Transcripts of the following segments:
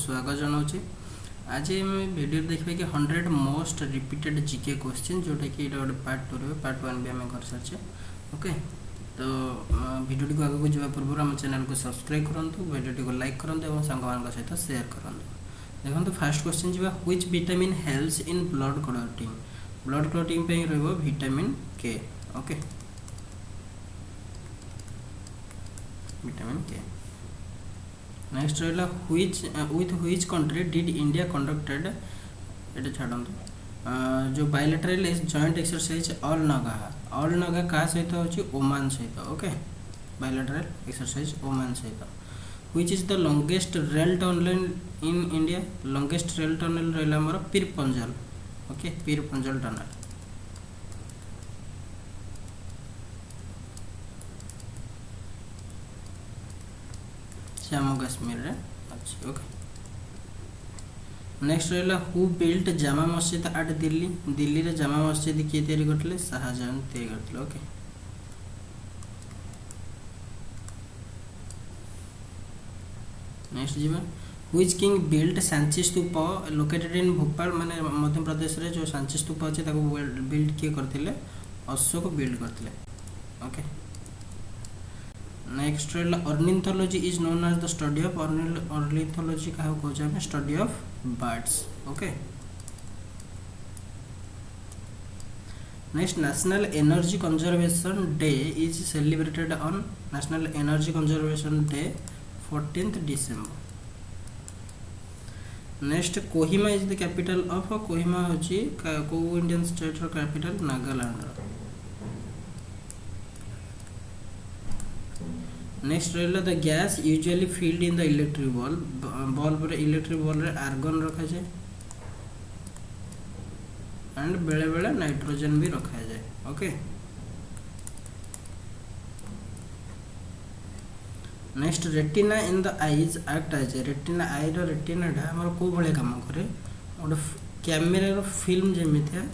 स्वागत जनाऊँ। आज आम वीडियो देखिए कि 100 मोस्ट रिपीटेड जीके क्वेश्चन जोटा कि गोटे पार्ट 2 रे पार्ट 1 भी आम कर सारी। ओके, तो वीडियो को आगे जावा पूर्व आम चैनल को सब्सक्राइब करूँ, वीडियो को लाइक करूँ और सांग सहित शेयर करूँ। देखो फर्स्ट क्वेश्चन जी, which vitamin helps in blood clotting. Blood clotting पे रहिबो vitamin K. Okay, vitamin K. Next रहा with which country did India conducted ये छाड़ू जो bilateral joint exercise Al Najah क्या सहित होची ओमान सहित। ओके, बायलैटरल एक्सरसाइज ओमान सहित। Which is the longest rail tunnel in India. Longest rail tunnel रहा हमारा पीर पंजल। ओके, पीर पंजल टनल। जम्मू कश्मीर रे अच्छी। ओके, नेक्स्ट रहा who built Jama Masjid eight Delhi. Delhi रे जामा मस्जिद किए तैयारी करथिले? शाहजहां तैयारी करथिले। ओके, नेक्स्ट जीवा which king built Sanchi stupa located in Bhopal. माने मध्य प्रदेश रे जो सांची स्तूप अछि ताको बिल्ड किए करथिले? अशोक बिल्ड करथिले। ओके, नेक्स्ट रहा ornithology is known as the study of. Ornithology क्या कहते study of birds. Okay, next national energy conservation day is celebrated on. National energy conservation day 14th December. Next Kohima is the capital of. Kohima होची को Indian state रो capital? Nagaland. Next रहा the gas usually filled in the electric bulb. Bulb रे electric bulb रे argon रखा जाए and बेले बेले नाइट्रोजन भी रखा जाए। Okay, next retina in the eyes act as. Retina eye रो रेटिना ढा हमर को भले काम करे ओड कैमरा रो फिल्म जेमिथिया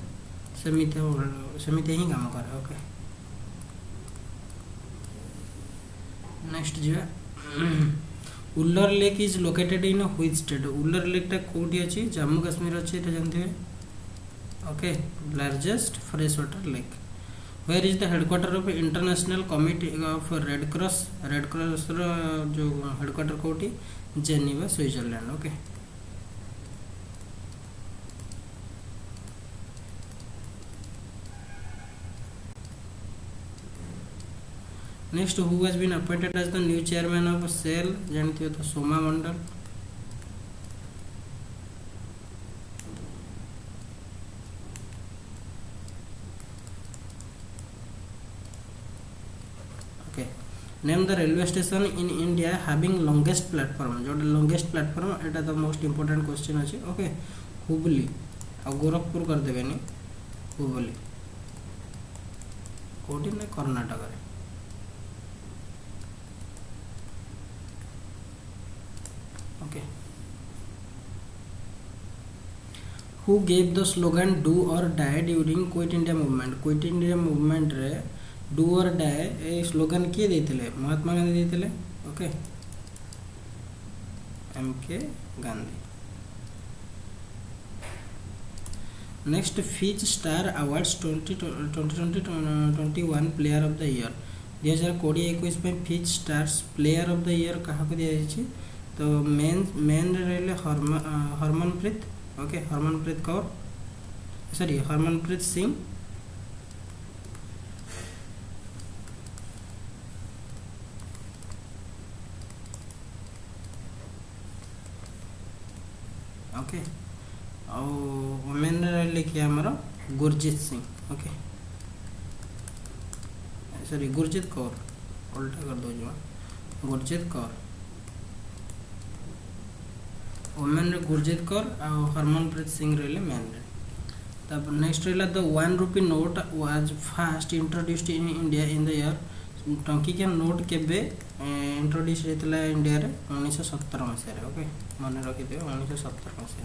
सेमिथिया ही काम करे। ओके, नेक्स्ट जी Wular lake is located in which state. Wular lake टा कोठी अछि? जम्मू कश्मीर अछि, एटा जानते हैं। Okay, largest fresh water lake. Where is the headquarter of international committee of red cross. Red cross रो जो हेडक्वार्टर कोठी? Geneva, Switzerland. Okay, next who has been appointed as the new chairman of SAIL. जानते हो तो Soma Mondal. Okay, name the railway station in India having longest platform. जो longest platform एटा तो most important question अछि। ओके, हुबली आ गोरखपुर कर देबेनी। हुबली कोठी ने कर्नाटक रे। Okay, who gave the slogan do or die during quit India movement. Quit India movement रे डू और डाई ए स्लोगन किए देथिले? महात्मा गांधी देथिले। Okay, MK Gandhi. Next FIH star awards 2020-21 player of the year. 2020-21 में FIH stars player of the year कहा दिया जायछि? तो मेन रहे Harmanpreet. Okay, Harmanpreet Kaur sorry Harmanpreet Singh. Okay, और वुमेन रहे कि हमारा गुरजीत सिंह। ओके, सॉरी गुरजीत कौर, उल्टा कर दो जो गुरजीत कौर। वुमेन रे गुरजीत कौर और हरमनप्रीत सिंह रहे मैन रे। तब नेक्स्ट रहा the 1 rupee note was first introduced in India in the year. टंकिकिया नोट केबे इंट्रोड्यूस होता इंडिया रे? 1917 मसीह। ओके, मन रखिदे 1917 मसीह।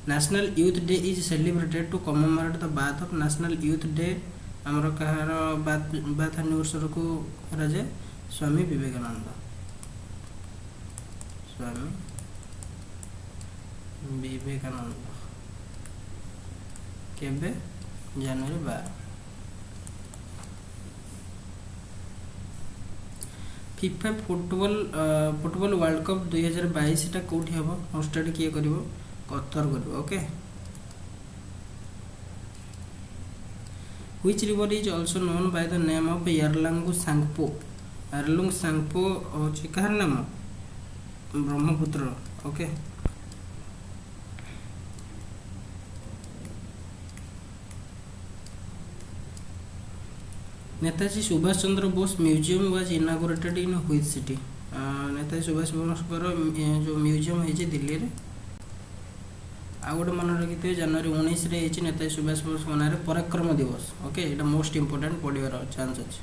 National youth day is celebrated to commemorate the birth of. National youth day हमर कहार बात एनिवर्सरी को करा जाए? स्वामी विवेकानंद। स्वामी विवेकानंद केबे जनवरी 12 फीफा फुटबॉल वर्ल्ड कप 2022 टा कोठी हबो होस्टेड किए करिवो कतर करिवो okay which river is also known by the name of Yarlung Tsangpo होची कहर नाम Brahmaputra okay Netaji Subhash Chandra Bose museum was inaugurated in which city Netaji Subhash Bose जो म्यूजियम है दिल्ली रे आ गोटे मन रखिथे जनवरी 19 रे है नेताजी सुभाष बोस नारे पराक्रम दिवस ओके एटा मोस्ट इंपोर्टेंट पढ़िबार चांस अछि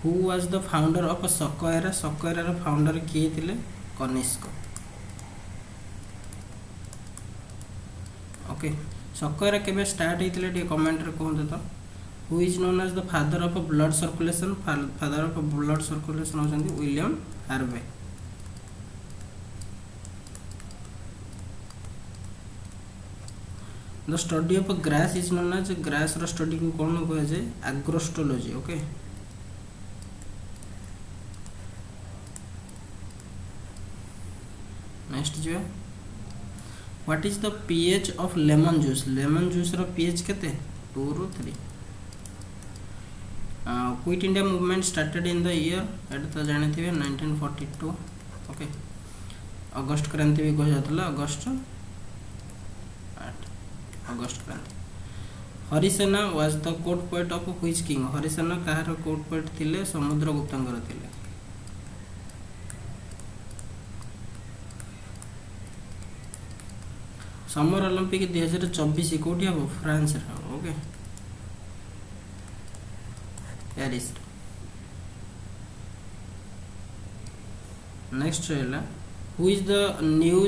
who was the founder of सकयरा रो फाउंडर किए थिले कनिष्क ओके सकयरा केबे स्टार्ट हेतिले डी कमेंट रे कहंते तो who is known as the father of blood circulation होचंदी William Harvey the study of grass is known as grass रो स्टडी को कोन कहै छै एग्रोस्टोलॉजी ओके नेक्स्ट जो what is the pH of lemon juice रो पीएच केते 2 रो 3 quit India movement started in the year एट तो जानते 1942 ओके अगस्त क्रांति भी कह जातला अगस्त क्रांति Harisena was the court poet of which king Harisena कहार कोर्ट पोएट थिले समुद्रगुप्तंकर थिले समर ओलंपिक 2024 कोठी हबो फ्रांस रे ओके पेरिस नेक्स्ट रहला who is the new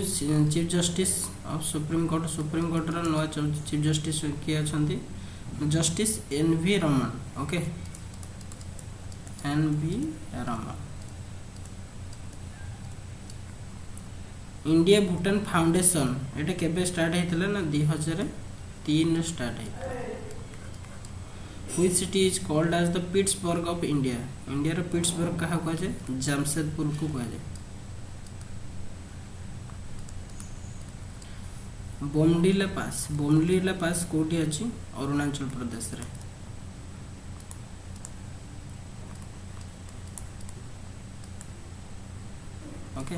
chief justice of supreme court रो नवा चीफ जस्टिस के अछंती justice NV Ramana okay NV Ramana India Bhutan foundation एटा केबे स्टार्ट हेतले ना 2003 स्टार्ट हेतले Which city is called as the Pittsburgh of India? India रो पिट्सबर्ग कहा कह जाए जमशेदपुर को कह जाए बोमडिला पास कोठी अछि अरुणाचल प्रदेश रे okay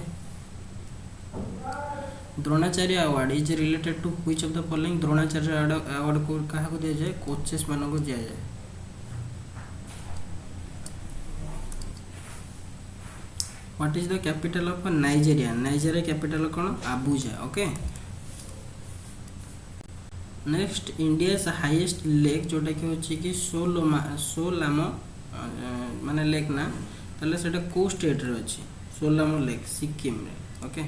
Dronacharya award is related to which of the following Dronacharya award को कहा को दिया जाए कोचेस मानन को दिया जाए what is the capital of Nigeria capital कौन Abuja okay next India highest lake जोटा कि होची कि सोलामो माने लेक ना तले सेटा को स्टेट रे अछि सोलामो लेक सिक्किम रे okay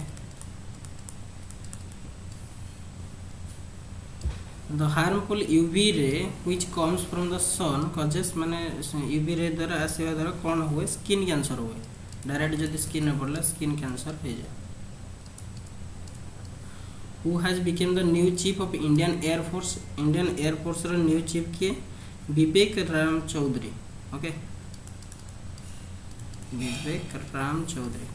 the harmful UV ray which comes from the sun causes माने यूवी रे द्वारा आसीबा द्वारा कोन हुए स्किन कैंसर हुए डायरेक्ट जदि स्किन में पड़ला स्किन कैंसर हो जाए who has became the new chief of Indian air force रो न्यू चीफ के Vivek Ram Chaudhari okay Vivek Ram Chaudhari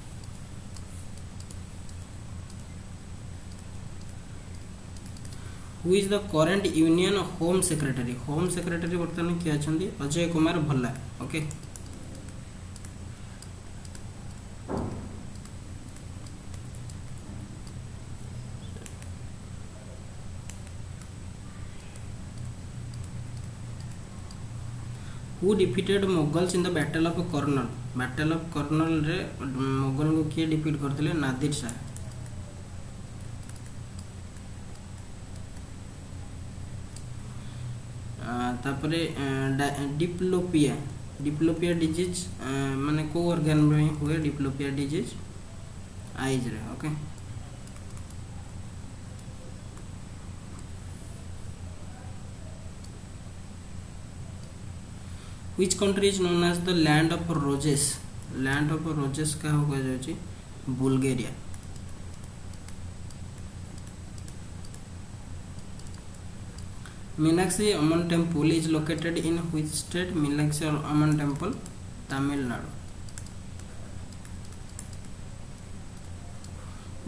who is the current union home secretary वर्तमान किए अछंती Ajay Kumar Bhalla okay who defeated Mughals in the battle of Karnal रे मुगल को किए डिफीट करथिले नादिर शाह तापरे डिप्लोपिया डिजीज माने को ऑर्गन में हुए डिप्लोपिया डिजीज आइज रे okay Which country is known as the land of roses? Land of roses का हो गया जी Bulgaria Meenakshi Amman temple is located in which state? Meenakshi Amman temple, Tamil Nadu.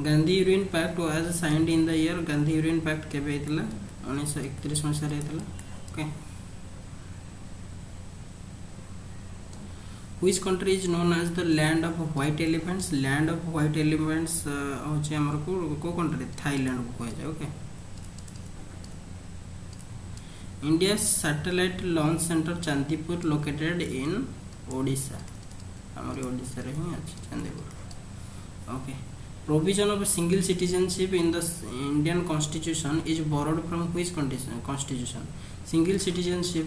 Gandhi Union Pact was signed in the year. Gandhi Union Pact केबे हेतला 1931 मसीह रे हेतला. Okay. Which country is known as the land of white elephants? Land of white elephants होचे हमर को country Thailand को कहे जाए. Okay. India's satellite launch center Chandipur located in Odisha. हमारे ओडिशा रे ही अछि Chandipur. Okay. Provision of single citizenship in the Indian Constitution is borrowed from which constitution? Single citizenship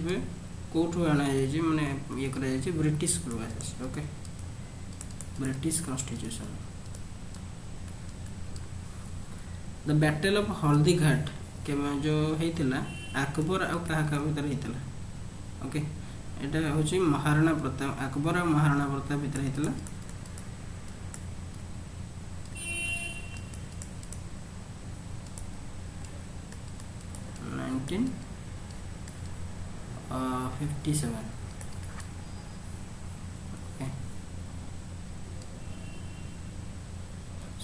कोठो आना जाय माने ये करा जाय ब्रिटिश को आसे. Okay British constitution. The battle of हल्दी घाट के जो हेतिला अकबर और कहा भीतर हेतिला. ओके एटा होची महाराणा प्रताप. अकबर और महाराणा प्रताप भीतर हेतिला. 1957. Okay.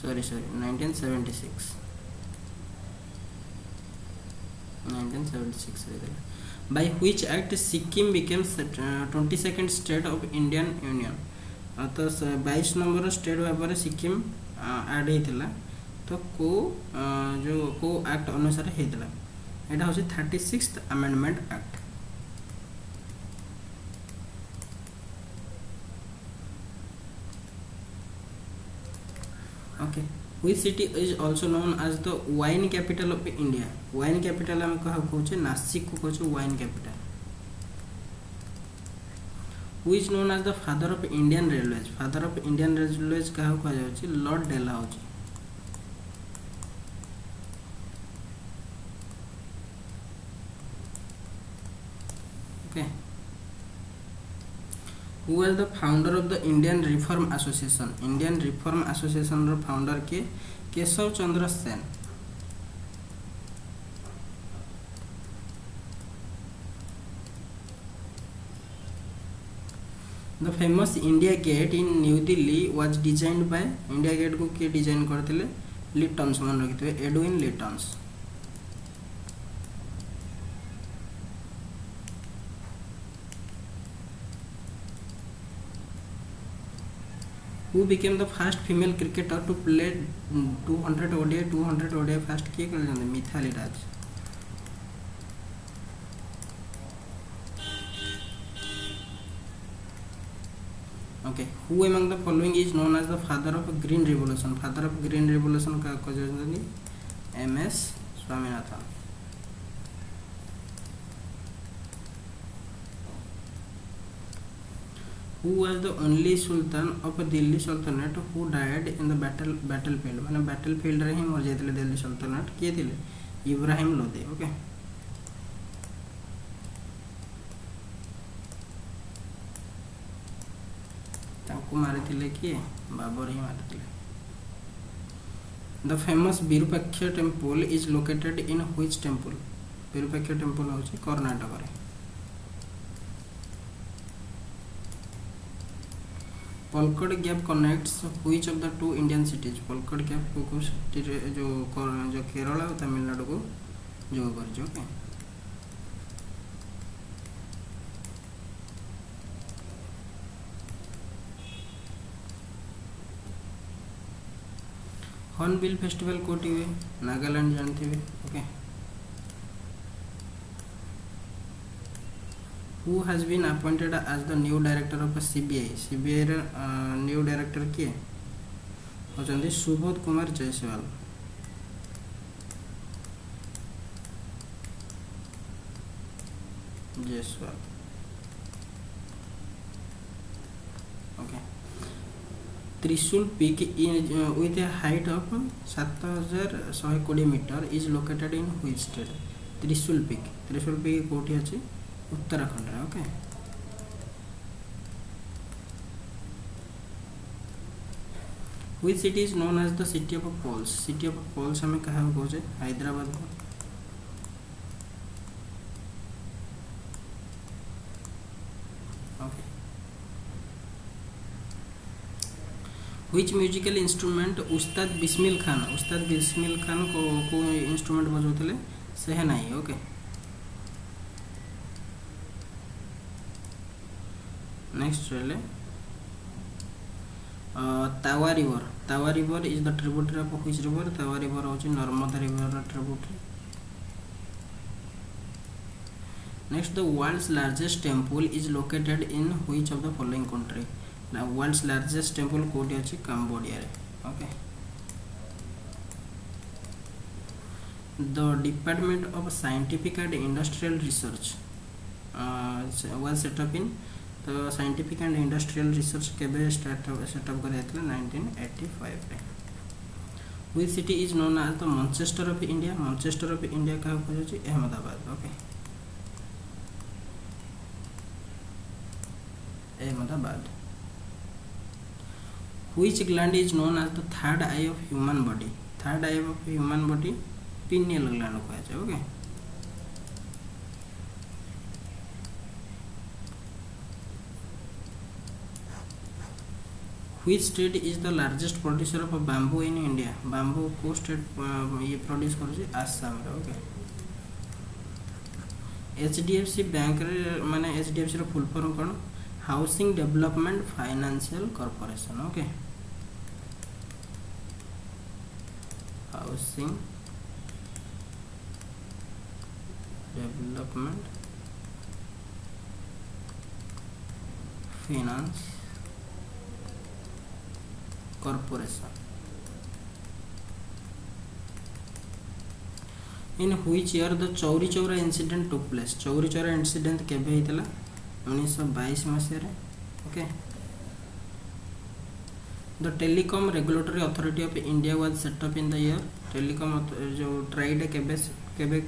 Sorry 1976. 1976. By which act Sikkim became 22nd state of Indian Union? तो 22 नंबर स्टेट भाव सिक्किम ऐड होता. तो को जो को एक्ट अनुसार होता यहाँ हूँ 36th amendment act. Okay which city is also known as the wine capital of India? Wine capital हम कहा कहूँ नासिक को कहूँ wine capital. Who is known as the father of Indian Railways? Father of Indian Railways कहा कहा जाଉଛି lord Dalhousie. Okay. Who was the founder of the Indian Reform Association? Indian Reform Association row founder के Keshav Chandra Sen. The famous India Gate in New Delhi was designed by India Gate को के design करथिले लिटन्स मन रखितबे Edwin लिटन्स. Who became the first female cricketer to play 200 ODI? 200 ODI first किए कर जाते Mithali Raj. Okay. Who among the following is known as the father of Green Revolution? Father of Green Revolution का कहते MS Swaminathan. Who was the only Sultan of Delhi Sultanate who died in the battlefield? माने battlefield रे ही मर जाते दिल्ली सल्तनत किए थिले Ibrahim Lodi. Okay ताको मारे थिले किए बाबर ही मारे थिले. The famous Virupaksha temple is located in which temple? Virupaksha temple होची कर्नाटक रे. Palkad Gap connects which of the two Indian cities? Palkad Gap को सिटी जो केरल और तमिलनाडु को जो कर जो के. हॉर्नबिल फेस्टिवल कोटी हुए नागालैंड जानते हुए. Okay Who has been appointed as the new director of CBI? CBI रे न्यू डायरेक्टर किए होचंदी Subodh Kumar Jaiswal. Okay Trishul peak with a height of 7120 metre is located in which state? Trishul peak कोठी अछि उत्तराखंड रे. Okay which city is known as the city of poles? City of poles हमें कहा कहूँ हैदराबाद को. व्हिच म्यूजिकल इंस्ट्रूमेंट उस्ताद बिस्मिल खान को इंस्ट्रूमेंट बजाउଥିଲେ सेहनाई ओके नेक्स्ट रहिले Tawa river is the tributary of which river Tawa river होची Narmada river tributary next the world's largest temple is located in which of the following country ना world's largest temple कोठी अछि Cambodia रे okay the department of scientific and industrial research was set up in तो scientific and industrial research केबे set up कर 1985 रे which city is known as the Manchester of India का कहै Ahmedabad okay Ahmedabad which gland is known as the third eye of human body pineal gland कहै okay Which state is the largest producer of bamboo in India? Bamboo को state ये produce करुँची Assam रे okay HDFC bank रे माने HDFC रो full form कौन housing development financial corporation okay housing development finance corporation in which year the Chauri Chaura incident took place Chauri Chaura incident केबे हितला 1922 मसिया रे okay the telecom regulatory authority of India was set up in the year telecom जो tried केबे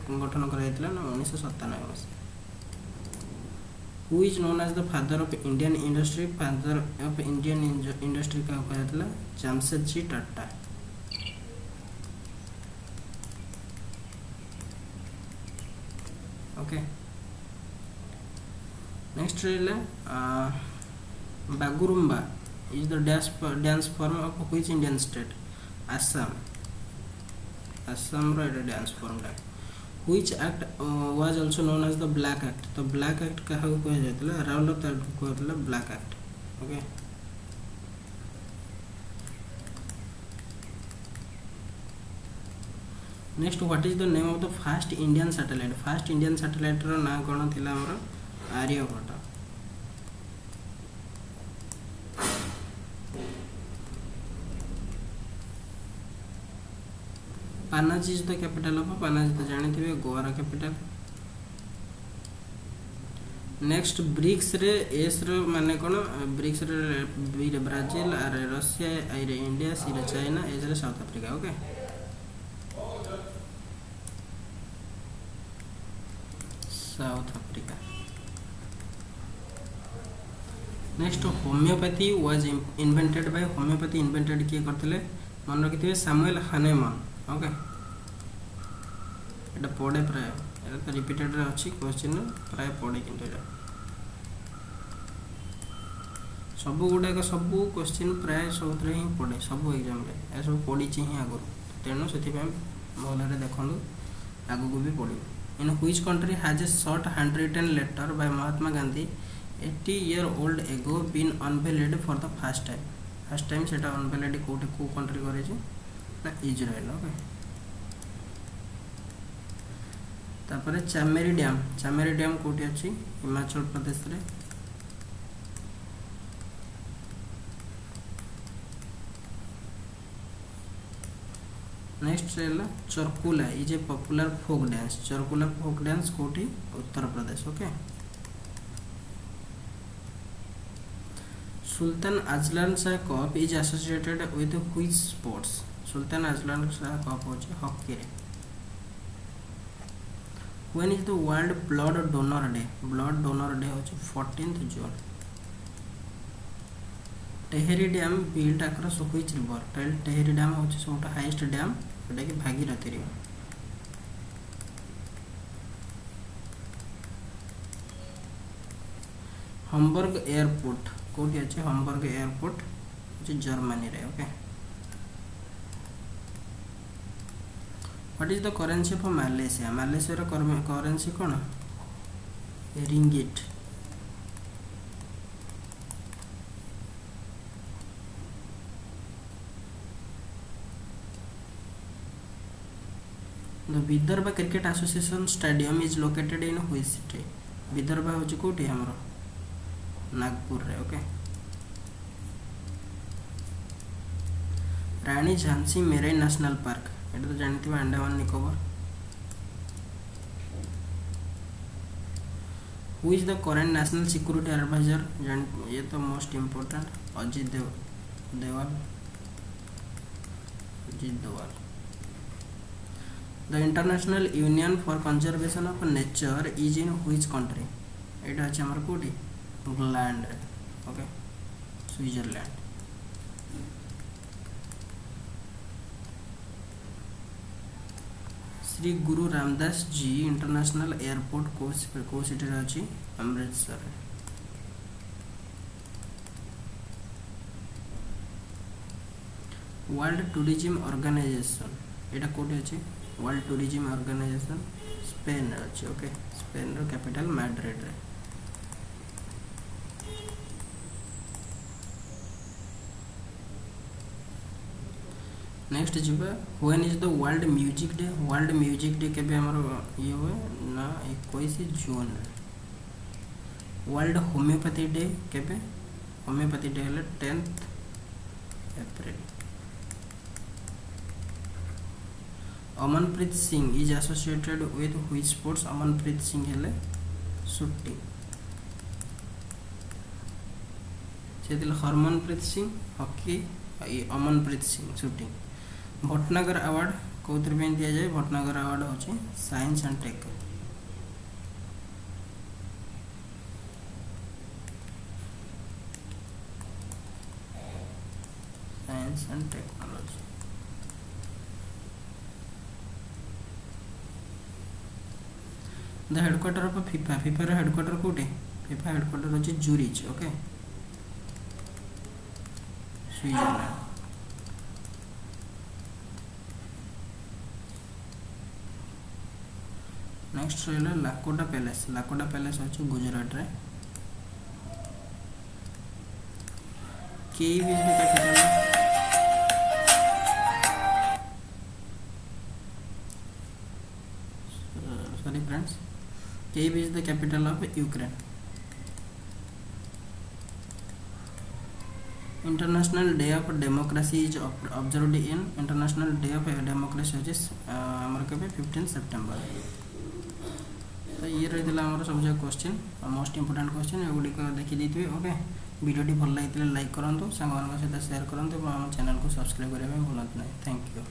गठन करा हितला 1997 मसिया who is known as the father of Indian industry का कहा था Jamshedji Tata okay next रहिले Bagurumba is the dance form of which Indian state Assam रो dance form ला which act was also known as the black act तो black act कहा को कहा जाता है राउंड ऑफ दैट को होता है black act okay next what is the name of the first Indian satellite रो नाम कोन थिला हमर Aryabhata Panaji is the capital of Panaji तो जाने थे गोवा रा कैपिटल नेक्स्ट ब्रिक्स रे एस रो माने कोन ब्रिक्स रे बी रे ब्राजील आर रशिया आई रे इंडिया सी रे चाइना एस रे south Africa okay south Africa next homeopathy was invented by invented किए करथिले मन रखिथिबे सैमुअल हानेमान ओके एटा पढ़े प्राय एटा रिपीटेड रे अछि क्वेश्चन प्राय पढ़े किंतु एटा सब गुडा का सब क्वेश्चन प्राय सबरे ही पढ़े सब एग्जाम रे ए सब पढ़ी छि ही आगु तेनो सेति पे मोहलरे देखंदु आगु को भी पढ़ी in which country has a short hand written letter by Mahatma Gandhi 80 year old ago been unveiled for the first time सेटा unveiled को कंट्री करे छि इजराइल ओके तापर चामेरी डैम कोठी अछि हिमाचल प्रदेश रे नेक्स्ट रेला Charkula is a popular folk dance कोठी Uttar Pradesh okay Sultan Azlan Shah cup is associated with which sports Sultan Azlan Shah cup होची हॉकी रे when is the world blood donor day होची 14th June Tehri dam built across which river Tehri dam होची सबटा highest dam एटा कि भागीरथी रे Hamburg airport कोठी अछि Hamburg airport Germany रे okay what is the currency of Malaysia Malaysia रो करेंसी कोन ringgit the Vidarbha cricket association stadium is located in which city Vidarbha होची कोठी हमरो नागपुर रे okay Rani Jhansi marine national park एटा तो जानथि Andaman Nicobar who is the current national security adviser ये तो most important Ajit Doval the international union for conservation of nature is in which country एटा अछि हमर कोठी इंग्लैंड ओके स्विट्जरलैंड श्री गुरु रामदास जी इंटरनेशनल एयरपोर्ट को सिटी रे अछि अमृतसर वर्ल्ड टूरिज्म ऑर्गेनाइजेशन एटा कोठी अछि वर्ल्ड टूरिज्म ऑर्गेनाइजेशन स्पेन रे अछि ओके स्पेन रो कैपिटल मैड्रिड रे नेक्स्ट जीवा when is the world music day केबे हमर ये हुए ना 21 जून वर्ल्ड होम्योपैथी डे केबे होम्योपैथी डे हले 10th April Amanpreet Singh is associated with which sports Amanpreet Singh हले शूटिंग जेतिल Harmanpreet Singh hockey Amanpreet Singh shooting Bhatnagar award कौतर पे दिया जाए भटनागर अवार्ड होची science and tech science and technology the headquarter of FIFA row headquarter कोटे फीफा हेडक्वार्टर होची जूरिच ओके स्विट्जरलैंड नेक्स्ट रहला लाकोटा पैलेस होची गुजरात रे केव is the capital sorry friends cave is the capital of Ukraine international day of democracy is observed in international day of democracy होची हमर केबे 15 सितंबर तो ये रही हमारा सब क्वेश्चन मोस्ट इंपोर्टेंट क्वेश्चन एगुड़ी देखी देते ओके वीडियोटी भल लगी लाइक करूँ सांग सहित शेयर करूँ चैनल को सब्सक्राइब करने भूलु ना थैंक यू।